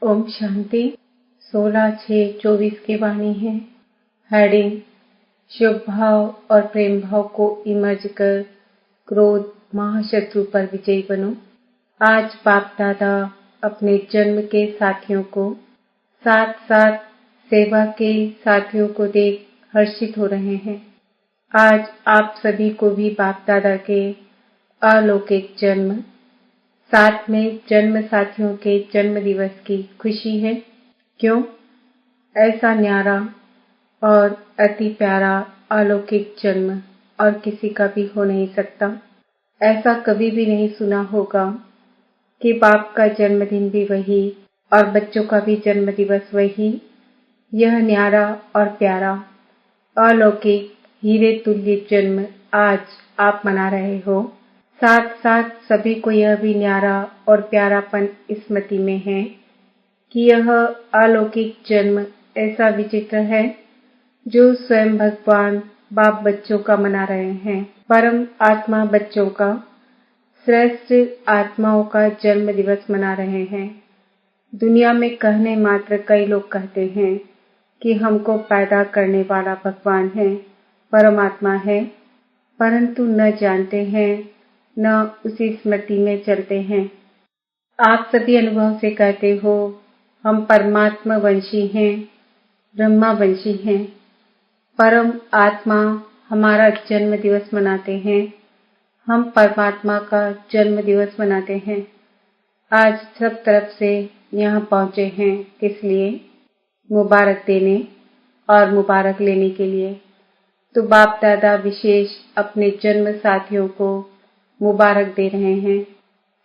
ओम शांति 16/6/24 की वाणी है। हेडिंग शुभ भाव और प्रेम भाव को इमर्ज कर क्रोध महाशत्रु पर विजयी बनो। आज बाप दादा अपने जन्म के साथियों को साथ साथ सेवा के साथियों को देख हर्षित हो रहे हैं। आज आप सभी को भी बाप दादा के अलौकिक जन्म साथ में जन्म साथियों के जन्म दिवस की खुशी है। क्यों? ऐसा न्यारा और अति प्यारा अलौकिक जन्म और किसी का भी हो नहीं सकता। ऐसा कभी भी नहीं सुना होगा कि बाप का जन्मदिन भी वही और बच्चों का भी जन्म दिवस वही। यह न्यारा और प्यारा अलौकिक हीरे तुल्य जन्म आज आप मना रहे हो। साथ साथ सभी को यह भी न्यारा और प्यारापन स्मृति में है कि यह अलौकिक जन्म ऐसा विचित्र है जो स्वयं भगवान बाप बच्चों का मना रहे हैं। परम आत्मा बच्चों का, श्रेष्ठ आत्माओं का जन्म दिवस मना रहे हैं। दुनिया में कहने मात्र कई लोग कहते हैं कि हमको पैदा करने वाला भगवान है, परमात्मा है, परंतु न जानते हैं, न उसी स्मृति में चलते हैं। आप सभी अनुभव से कहते हो हम परमात्मा वंशी हैं, ब्रह्मा वंशी हैं। परम आत्मा हमारा जन्म दिवस मनाते हैं, हम परमात्मा का जन्म दिवस मनाते हैं। आज सब तरफ से यहाँ पहुँचे हैं किस लिए? मुबारक देने और मुबारक लेने के लिए। तो बाप दादा विशेष अपने जन्म साथियों को मुबारक दे रहे हैं,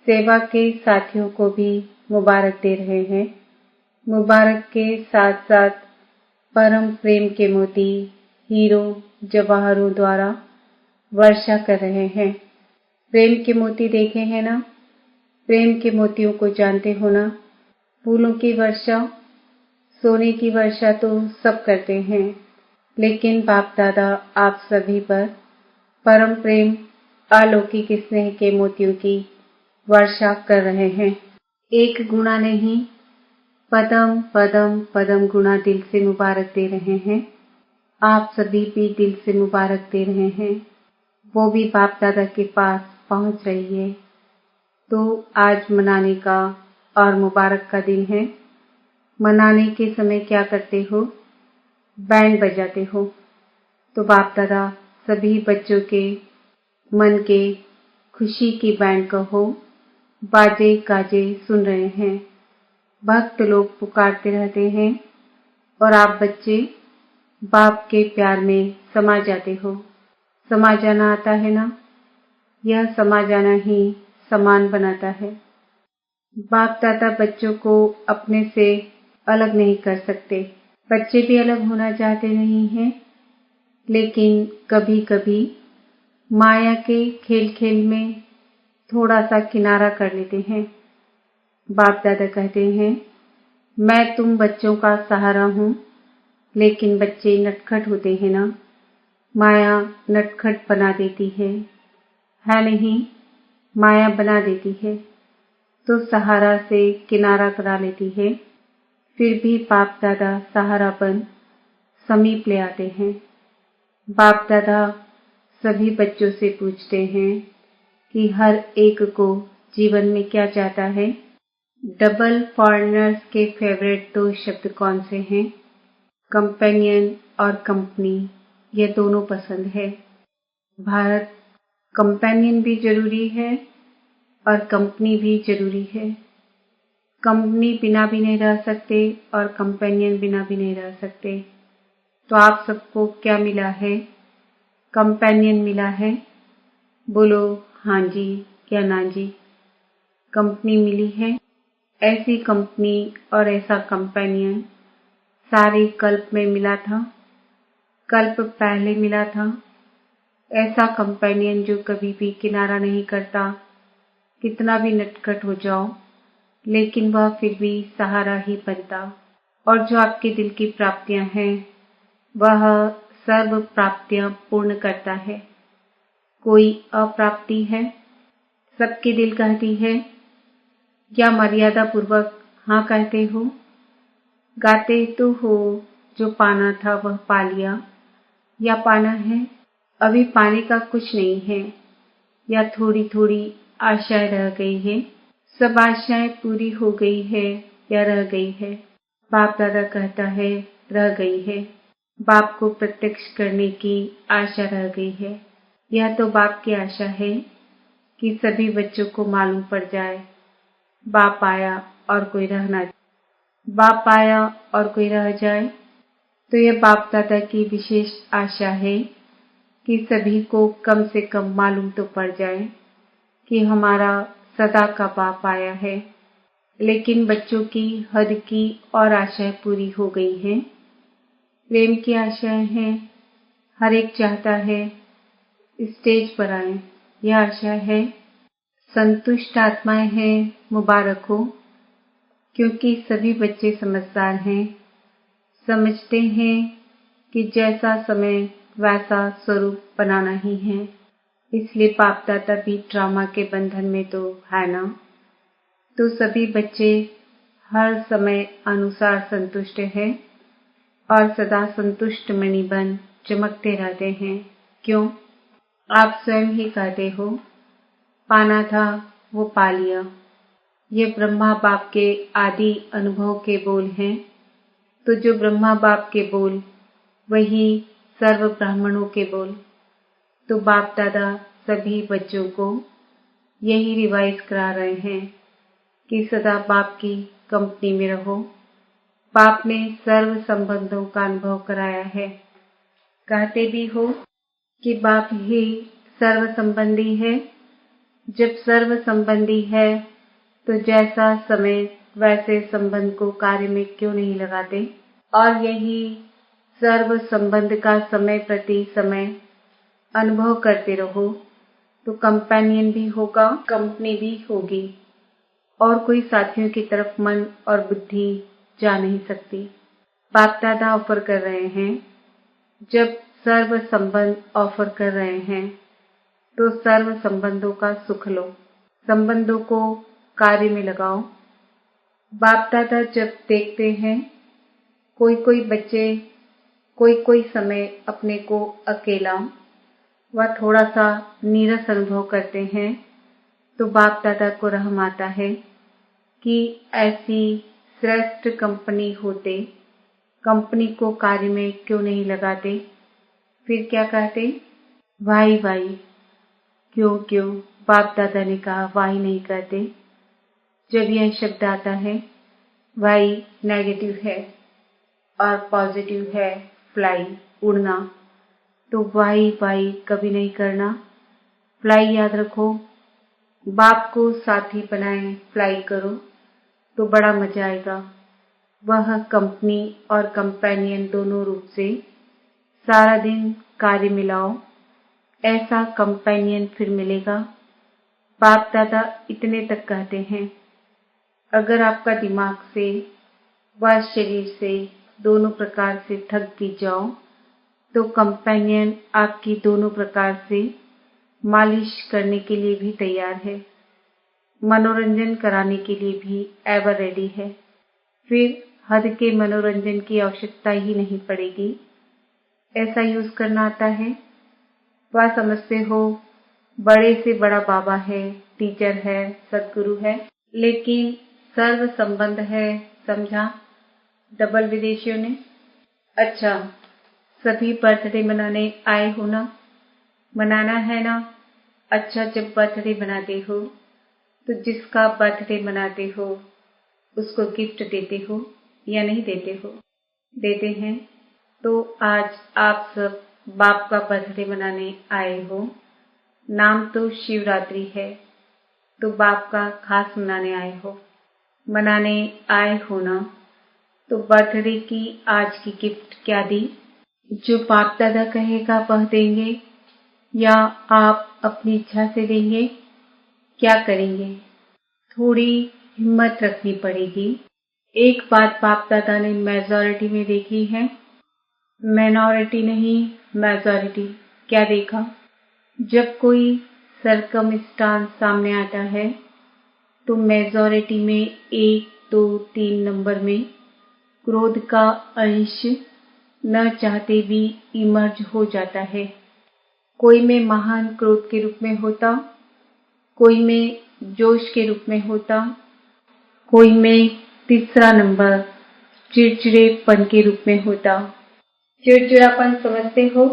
सेवा के साथियों को भी मुबारक दे रहे हैं। मुबारक के साथ साथ परम प्रेम के मोती हीरों जवाहरों द्वारा वर्षा कर रहे हैं। प्रेम के मोती देखे हैं ना? प्रेम के मोतियों को जानते हो ना? फूलों की वर्षा, सोने की वर्षा तो सब करते हैं, लेकिन बाप दादा आप सभी पर परम प्रेम अलौकिक स्नेह के मोतियों की वर्षा कर रहे हैं। एक गुणा नहीं, पदम पदम पदम गुणा दिल से मुबारक दे रहे हैं। आप सभी भी दिल से मुबारक दे रहे हैं। वो भी बाप दादा के पास पहुंच रही है। तो आज मनाने का और मुबारक का दिन है। मनाने के समय क्या करते हो? बैंड बजाते हो। तो बाप दादा सभी बच्चों के मन के खुशी की बैंड कहो, बाजे गाजे सुन रहे हैं। भक्त लोग पुकारते रहते हैं और आप बच्चे बाप के प्यार में समा जाते हो। समा जाना आता है ना? यह समा जाना ही समान बनाता है। बाप दादा बच्चों को अपने से अलग नहीं कर सकते। बच्चे भी अलग होना चाहते नहीं हैं, लेकिन कभी कभी माया के खेल खेल में थोड़ा सा किनारा कर लेते हैं। बाप दादा कहते हैं मैं तुम बच्चों का सहारा हूँ, लेकिन बच्चे नटखट होते हैं ना? माया नटखट बना देती है नहीं? माया बना देती है तो सहारा से किनारा करा लेती है। फिर भी बाप दादा सहारापन समीप ले आते हैं। बाप दादा सभी बच्चों से पूछते हैं कि हर एक को जीवन में क्या चाहता है। डबल फॉरेनर्स के फेवरेट दो शब्द कौन से हैं? कंपेनियन और कंपनी, ये दोनों पसंद है। भारत कंपेनियन भी जरूरी है और कंपनी भी जरूरी है। कंपनी बिना भी नहीं रह सकते और कंपेनियन बिना भी नहीं रह सकते। तो आप सबको क्या मिला है? कंपेनियन मिला है। बोलो हाँ जी या ना जी। कंपनी मिली है। ऐसी कंपनी और ऐसा कंपेनियन सारे कल्प में मिला था, कल्प पहले मिला था। ऐसा कंपेनियन जो कभी भी किनारा नहीं करता, कितना भी नटखट हो जाओ लेकिन वह फिर भी सहारा ही बनता। और जो आपके दिल की प्राप्तियां हैं वह सर्व प्राप्तियां पूर्ण करता है। कोई अप्राप्ति है? सबके दिल कहती है या मर्यादा पूर्वक हाँ कहते हो, गाते तो हो जो पाना था वह पा लिया, या पाना है अभी पाने का कुछ नहीं है, या थोड़ी थोड़ी आशाएं रह गई है, सब आशाएं पूरी हो गई है या रह गई है। बाप दादा कहता है रह गई है, बाप को प्रत्यक्ष करने की आशा रह गई है। यह तो बाप की आशा है कि सभी बच्चों को मालूम पड़ जाए, बाप आया और कोई रह ना, बाप आया और कोई रह जाए। तो यह बाप दादा की विशेष आशा है कि सभी को कम से कम मालूम तो पड़ जाए कि हमारा सदा का बाप आया है। लेकिन बच्चों की हद की और आशाएं पूरी हो गई हैं। प्रेम की आशाएं हैं, हर एक चाहता है स्टेज पर आए, यह आशा है। संतुष्ट आत्माएं हैं, मुबारक हो, क्योंकि सभी बच्चे समझदार हैं, समझते हैं कि जैसा समय वैसा स्वरूप बनाना ही है। इसलिए बाप दादा भी ड्रामा के बंधन में तो है ना। तो सभी बच्चे हर समय अनुसार संतुष्ट हैं और सदा संतुष्ट मणि बन चमकते रहते हैं। क्यों? आप स्वयं ही कहते हो, पाना था वो पा लिया। ये ब्रह्मा बाप के आदि अनुभव के बोल हैं। तो जो ब्रह्मा बाप के बोल वही सर्व ब्राह्मणों के बोल। तो बाप दादा सभी बच्चों को यही रिवाइज करा रहे हैं कि सदा बाप की कंपनी में रहो। बाप ने सर्व संबंधों का अनुभव कराया है। कहते भी हो कि बाप ही सर्व संबंधी है। जब सर्व संबंधी है तो जैसा समय वैसे संबंध को कार्य में क्यों नहीं लगाते। और यही सर्व संबंध का समय प्रति समय अनुभव करते रहो तो कंपेनियन भी होगा, कंपनी भी होगी, और कोई साथियों की तरफ मन और बुद्धि जा नहीं सकती। बाप दादा ऑफर कर रहे हैं, जब सर्व संबंध ऑफर कर रहे हैं तो सर्व संबंधों का सुख लो, संबंधों को कार्य में लगाओ। बाप दादा जब देखते हैं कोई कोई बच्चे कोई समय अपने को अकेला व थोड़ा सा नीरस अनुभव करते हैं तो बाप दादा को रहम आता है कि ऐसी श्रेष्ठ कंपनी होते, कंपनी को कार्य में क्यों नहीं लगाते। फिर क्या कहते, वाई वाई, क्यों बाप दादा ने कहा वाई नहीं कहते। जब यह शब्द आता है, वाई नेगेटिव है और पॉजिटिव है फ्लाई, उड़ना, तो वाई कभी नहीं करना। फ्लाई याद रखो, बाप को साथी बनाए फ्लाई करो तो बड़ा मजा आएगा। वह कंपनी और कंपेनियन दोनों रूप से सारा दिन कार्य मिलाओ, ऐसा कंपेनियन फिर मिलेगा। बाप दादा इतने तक कहते हैं, अगर आपका दिमाग से व शरीर से दोनों प्रकार से थक भी जाओ तो कंपेनियन आपकी दोनों प्रकार से मालिश करने के लिए भी तैयार है, मनोरंजन कराने के लिए भी एवर रेडी है। फिर हद के मनोरंजन की आवश्यकता ही नहीं पड़ेगी। ऐसा यूज करना आता है, वह समझते हो बड़े से बड़ा बाबा है, टीचर है, सदगुरु है, लेकिन सर्व संबंध है, समझा डबल विदेशियों ने। अच्छा, सभी बर्थडे मनाने आए हो ना, मनाना है ना। अच्छा, जब बर्थडे मनाते हो तो जिसका बर्थडे मनाते हो उसको गिफ्ट देते हो या नहीं देते हो? देते हैं। तो आज आप सब बाप का बर्थडे मनाने आए हो। नाम तो शिवरात्रि है, तो बाप का खास मनाने आए हो, मनाने आए हो ना। तो बर्थडे की आज की गिफ्ट क्या दी? जो बाप दादा कहेगा वह देंगे या आप अपनी इच्छा से देंगे? क्या करेंगे? थोड़ी हिम्मत रखनी पड़ेगी। एक बात बाप दादा ने मेजॉरिटी में देखी है, माइनॉरिटी नहीं मेजॉरिटी। क्या देखा? जब कोई सरकमस्टांस सामने आता है तो मेजॉरिटी में एक तो 3 नंबर में क्रोध का अंश न चाहते भी इमर्ज हो जाता है। कोई में महान क्रोध के रूप में होता, कोई में जोश के रूप में होता, कोई में तीसरा नंबर चिड़चिड़ेपन के रूप में होता। चिड़चिड़ापन समझते हो,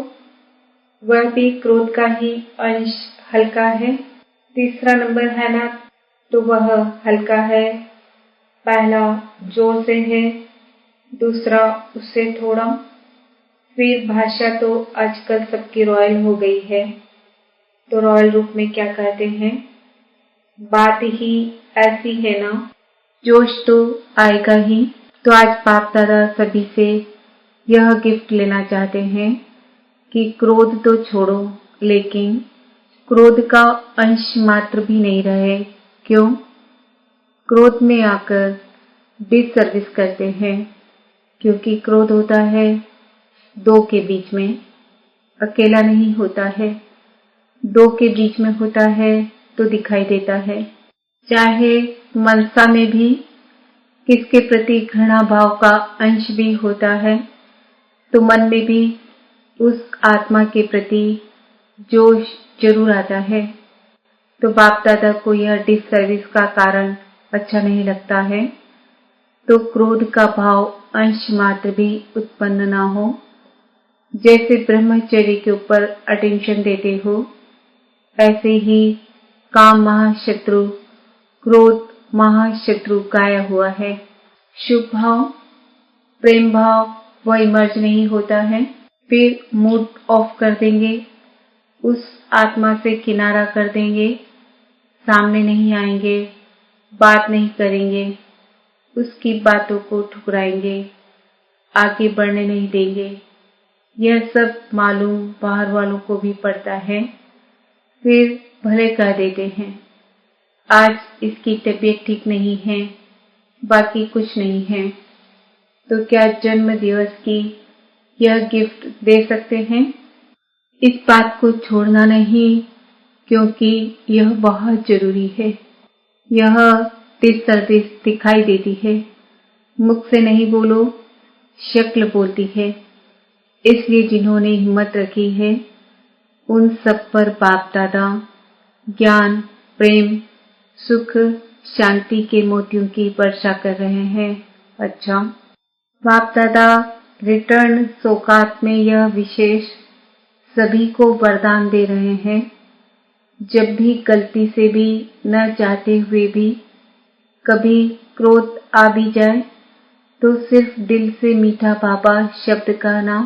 वह भी क्रोध का ही अंश हल्का है। तीसरा नंबर है ना, तो वह हल्का है। पहला जोर से है, दूसरा उससे थोड़ा। फिर भाषा तो आजकल सबकी रॉयल हो गई है, तो रॉयल रूप में क्या कहते हैं, बात ही ऐसी है ना, जोश तो आएगा ही। तो आज बाप दादा सभी से यह गिफ्ट लेना चाहते हैं कि क्रोध तो छोड़ो, लेकिन क्रोध का अंश मात्र भी नहीं रहे। क्यों? क्रोध में आकर डिससर्विस करते हैं, क्योंकि क्रोध होता है दो के बीच में, अकेला नहीं होता है। दो के बीच में होता है तो दिखाई देता है। चाहे मनसा में भी किसके प्रति घृणा भाव का अंश भी होता है, तो मन में भी उस आत्मा के प्रति जोश जरूर आता है। तो बाप दादा को यह डिससर्विस का कारण अच्छा नहीं लगता है, तो क्रोध का भाव अंश मात्र भी उत्पन्न ना हो। जैसे ब्रह्मचर्य के ऊपर अटेंशन देते हो, ऐसे ही काम महाशत्रु, क्रोध महाशत्रु गाया हुआ है। शुभ भाव, प्रेम भाव वह इमर्ज नहीं होता है। फिर मूड ऑफ कर देंगे, उस आत्मा से किनारा कर देंगे, सामने नहीं आएंगे, बात नहीं करेंगे, उसकी बातों को ठुकराएंगे, आगे बढ़ने नहीं देंगे। यह सब मालूम बाहर वालों को भी पड़ता है। फिर भले कह देते हैं आज इसकी तबीयत ठीक नहीं है, बाकी कुछ नहीं है। तो क्या जन्म दिवस की यह गिफ्ट दे सकते हैं? इस बात को छोड़ना नहीं, क्योंकि यह बहुत जरूरी है। यह डिससर्विस दिखाई देती है, मुख से नहीं बोलो, शक्ल बोलती है। इसलिए जिन्होंने हिम्मत रखी है, उन सब पर बाप दादा ज्ञान, प्रेम, सुख, शांति के मोतियों की वर्षा कर रहे हैं। अच्छा, बाप दादा रिटर्न सौगात में यह विशेष सभी को वरदान दे रहे हैं। जब भी गलती से भी न चाहते हुए भी कभी क्रोध आ भी जाए, तो सिर्फ दिल से मीठा बाबा शब्द कहना,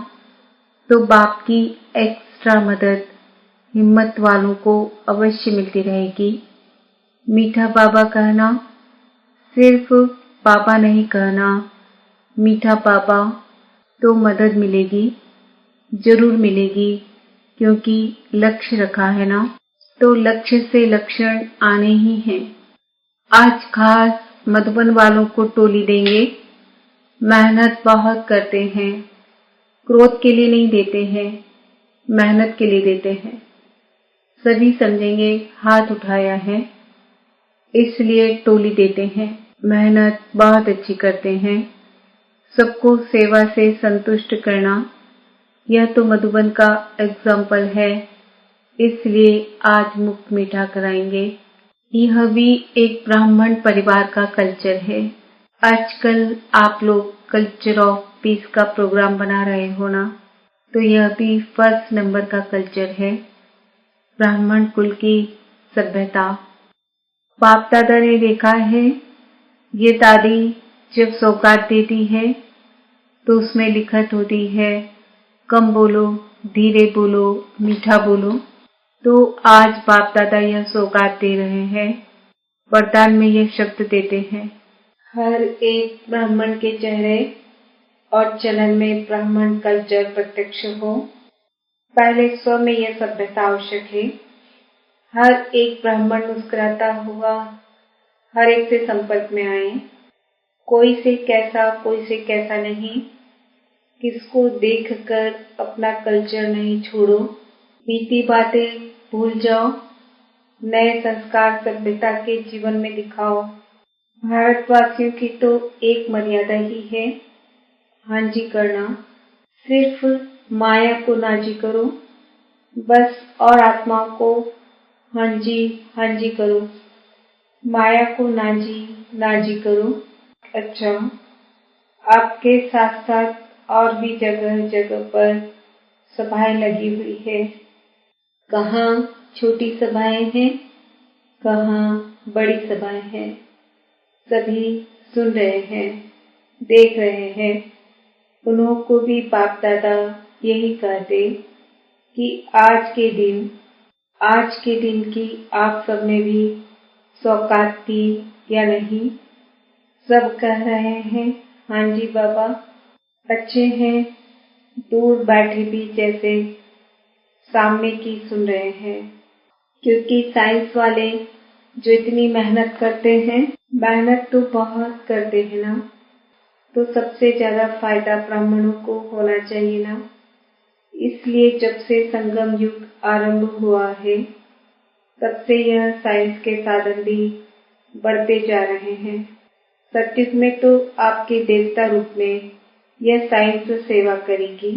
तो बाप की एक्स्ट्रा मदद हिम्मत वालों को अवश्य मिलती रहेगी। मीठा बाबा कहना, सिर्फ बाबा नहीं कहना, मीठा बाबा, तो मदद मिलेगी, जरूर मिलेगी, क्योंकि लक्ष्य रखा है ना, तो लक्ष्य से लक्षण आने ही हैं। आज खास मधुबन वालों को टोली देंगे। मेहनत बहुत करते हैं, क्रोध के लिए नहीं देते हैं, मेहनत के लिए देते हैं। सभी समझेंगे हाथ उठाया है, इसलिए टोली देते हैं। मेहनत बहुत अच्छी करते हैं, सबको सेवा से संतुष्ट करना, यह तो मधुबन का एग्जाम्पल है, इसलिए आज मुख मीठा कराएंगे। यह भी एक ब्राह्मण परिवार का कल्चर है। आजकल आप लोग कल्चर ऑफ पीस का प्रोग्राम बना रहे हो ना, तो यह भी फर्स्ट नंबर का कल्चर है, ब्राह्मण कुल की सभ्यता। बाप दादा ने देखा है, ये दादी जब सौगात देती है तो उसमें लिखत होती है कम बोलो, धीरे बोलो, मीठा बोलो। तो आज बाप दादा यह सौगात दे रहे हैं, वरदान में यह शब्द देते हैं। हर एक ब्राह्मण के चेहरे और चलन में ब्राह्मण कल्चर प्रत्यक्ष हो। पहले स्व में यह सभ्यता आवश्यक है। हर एक ब्राह्मण मुस्कुराता हुआ हर एक से संपर्क में आए, कोई से कैसा नहीं। किसको देखकर अपना कल्चर नहीं छोड़ो, बीती बातें भूल जाओ, नए संस्कार सभ्यता के जीवन में दिखाओ। भारतवासियों की तो एक मर्यादा ही है, हाँ जी करना। सिर्फ माया को ना जी करो बस, और आत्मा को हाँ जी करो। माया को ना जी करो। अच्छा, आपके साथ साथ और भी जगह जगह पर सभाएं लगी हुई है। कहाँ छोटी सभाएं हैं, कहाँ बड़ी सभाएं हैं। सभी सुन रहे हैं, देख रहे हैं। उन्हों को भी बाप दादा यही कहते कि आज के दिन की आप सब ने भी सौगात दी या नहीं। सब कह रहे हैं हाँ जी बाबा, अच्छे हैं। दूर बैठे भी जैसे सामने की सुन रहे हैं, क्योंकि साइंस वाले जो इतनी मेहनत करते हैं, मेहनत तो बहुत करते हैं ना, तो सबसे ज्यादा फायदा ब्राह्मणों को होना चाहिए ना। इसलिए जब से संगम युग आरंभ हुआ है, तब से यह साइंस के साधन भी बढ़ते जा रहे हैं। सत्युग में तो आपके देवता रूप में यह साइंस सेवा करेगी,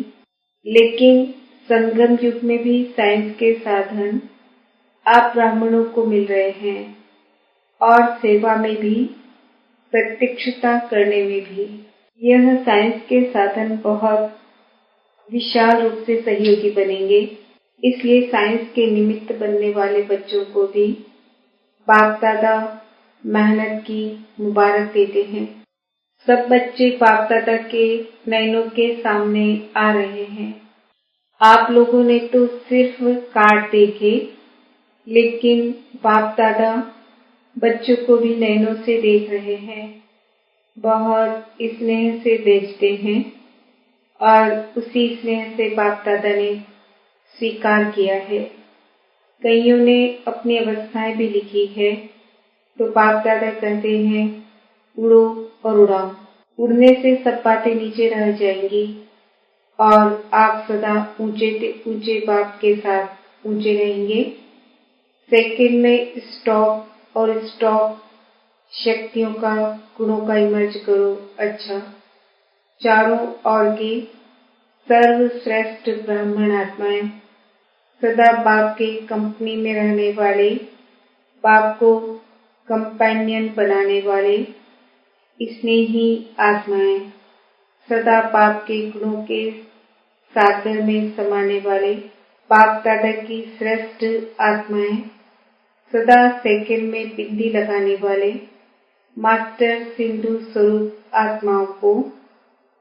लेकिन संगम युग में भी साइंस के साधन आप ब्राह्मणों को मिल रहे हैं, और सेवा में भी, प्रत्यक्षता करने में भी। यह साइंस के साधन बहुत विशाल रूप से सहयोगी बनेंगे। इसलिए साइंस के निमित्त बनने वाले बच्चों को भी बाप दादा मेहनत की मुबारक देते हैं। सब बच्चे बाप दादा के नयनों के सामने आ रहे हैं। आप लोगों ने तो सिर्फ कार्ड देखे, लेकिन बाप दादा बच्चों को भी नयनों से देख रहे हैं, बहुत स्नेह से भेजते हैं, और उसी स्नेह से बाप दादा ने स्वीकार किया है। कईयों ने अपनी अवस्थाएं भी लिखी है, तो बाप दादा कहते हैं उड़ो और उड़ाओ। उड़ने से सब बातें नीचे रह जाएंगी, और आप सदा ऊंचे से ऊंचे बाप के साथ ऊंचे रहेंगे। सेकंड में स्टॉप और स्टॉप शक्तियों का, गुणों का इमर्ज करो। अच्छा, चारों ओर की सर्वश्रेष्ठ ब्राह्मण आत्माएं, सदा बाप के कंपनी में रहने वाले, बाप को कंपेनियन बनाने वाले स्नेही आत्माएं, सदा बाप के गुणों के सागर में समाने वाले बाप दादा की श्रेष्ठ आत्माएं, सदा सेकंड में बिंदी लगाने वाले मास्टर सिंधु स्वरूप आत्माओं को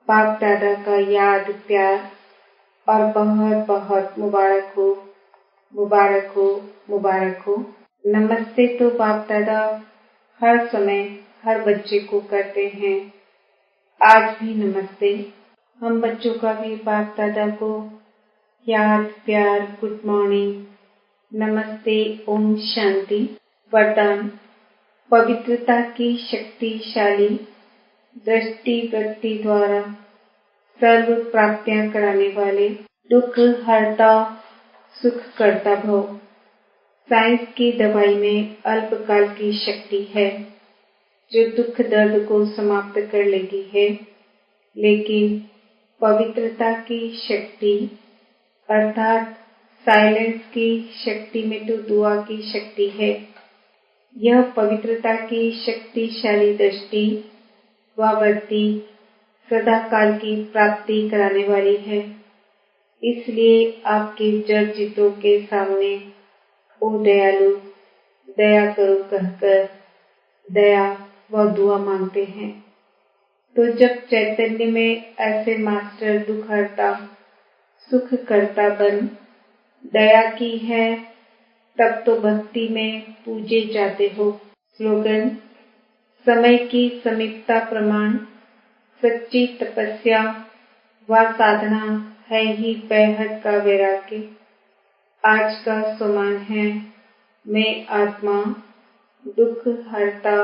बाप दादा का याद, प्यार और बहुत बहुत मुबारक हो, मुबारक हो, मुबारक हो। नमस्ते तो बाप दादा हर समय हर बच्चे को करते हैं। आज भी नमस्ते। हम बच्चों का भी बाप दादा को याद, प्यार, गुड मॉर्निंग, नमस्ते, ओम शांति। वरदान: पवित्रता की शक्तिशाली दृष्टि वृत्ति द्वारा सर्व प्राप्तियां कराने वाले, दुख हरता, सुख करता भव। साइंस की दवाई में अल्पकाल की शक्ति है, जो दुख दर्द को समाप्त कर लेती है, लेकिन पवित्रता की शक्ति अर्थात साइलेंस की शक्ति में तो दुआ की शक्ति है। यह पवित्रता की शक्तिशाली दृष्टि व वृत्ति सदा काल की प्राप्ति कराने वाली है। इसलिए आपके जड़ चित्रों के सामने ओ दयालु, दया करो कहकर दया व दुआ मांगते हैं। तो जब चैतन्य में ऐसे मास्टर दुख हरता, सुख करता बन दया की है, तब तो भक्ति में पूजे जाते हो। स्लोगन: समय की समीपता प्रमाण सच्ची तपस्या व साधना है ही बेहद का वैराग्य। आज का सम्मान है, मैं आत्मा दुख हरता